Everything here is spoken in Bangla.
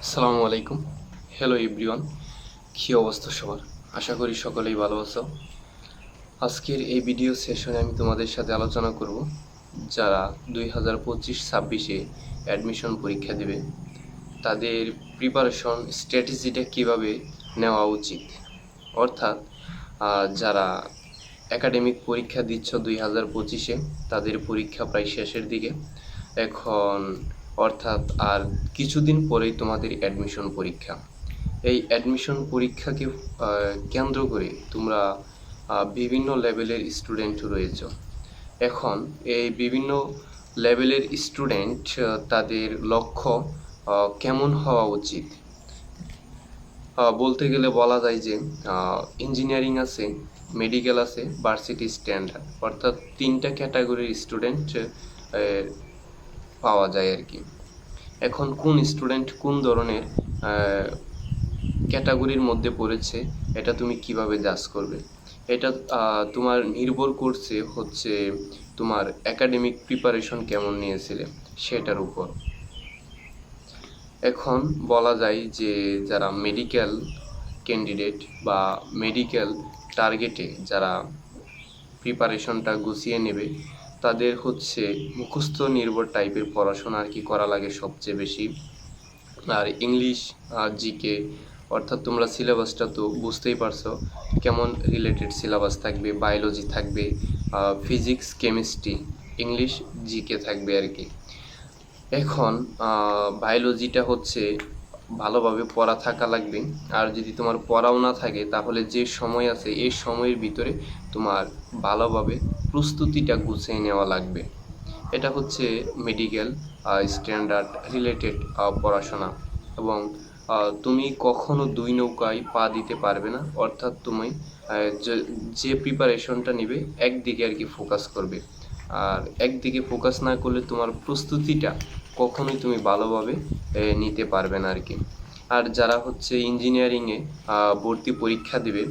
আসসালামু আলাইকুম। হ্যালো এভরিওয়ান, কী অবস্থা সবার? আশা করি সকলেই ভালো আছো। আজকের এই ভিডিও সেশনে আমি তোমাদের সাথে আলোচনা করব যারা 2025-26-এ অ্যাডমিশন পরীক্ষা দেবে তাদের প্রিপারেশন স্ট্র্যাটেজিটা কীভাবে নেওয়া উচিত। অর্থাৎ যারা একাডেমিক পরীক্ষা দিচ্ছ 2025-এ, তাদের পরীক্ষা প্রায় শেষের দিকে এখন, অর্থাৎ আর কিছুদিন পরেই তোমাদের অ্যাডমিশন পরীক্ষা। এই অ্যাডমিশন পরীক্ষাকে কেন্দ্র করে তোমরা বিভিন্ন লেভেলের স্টুডেন্ট রয়েছ। এখন এই বিভিন্ন লেভেলের স্টুডেন্ট তাদের লক্ষ্য কেমন হওয়া উচিত বলতে গেলে বলা যায় যে ইঞ্জিনিয়ারিং আছে, মেডিকেল আছে, ভার্সিটি স্ট্যান্ডার্ড, অর্থাৎ তিনটা ক্যাটাগরির স্টুডেন্ট পাওয়া যায় আর কি। এখন কোন স্টুডেন্ট কোন ধরনের ক্যাটাগরির মধ্যে পড়েছে এটা তুমি কিভাবে জাজ করবে? এটা তোমার নির্ভর করছে হচ্ছে তোমার একাডেমিক প্রিপারেশন কেমন নিয়েছিলে সেটার উপর। এখন বলা যায় যে যারা মেডিকেল ক্যান্ডিডেট বা মেডিকেল টার্গেটে যারা প্রিপারেশনটা গুছিয়ে নেবে, তাদের হচ্ছে মুখস্থ নির্ভর টাইপের পড়াশোনা আর কি করা লাগে সবচেয়ে বেশি। আর ইংলিশ, জিকে, অর্থাৎ তোমরা সিলেবাসটা তো বুঝতেই পারছো কেমন রিলেটেড সিলেবাস থাকবে। বায়োলজি থাকবে, ফিজিক্স, কেমিস্ট্রি, ইংলিশ, জিকে থাকবে আর কি। এখন বায়োলজিটা হচ্ছে ভালোভাবে পড়া থাকা লাগবে। আর যদি তোমার পড়াও না থাকে তাহলে যে সময় আছে এই সময়ের ভিতরে তোমার ভালোভাবে প্রস্তুতিটা গুছিয়ে নেওয়া লাগবে। এটা হচ্ছে মেডিকেল স্ট্যান্ডার্ড রিলেটেড পড়াশোনা। এবং তুমি কখনো দুই নৌকায় পা দিতে পারবে না, অর্থাৎ তুমি যে প্রিপারেশনটা নেবে একদিকে আর কি ফোকাস করবে। আর একদিকে ফোকাস না করলে তোমার প্রস্তুতিটা কখনোই তুমি ভালোভাবে নিতে পারবে না আর কি। আর যারা হচ্ছে ইঞ্জিনিয়ারিংয়ে ভর্তি পরীক্ষা দেবে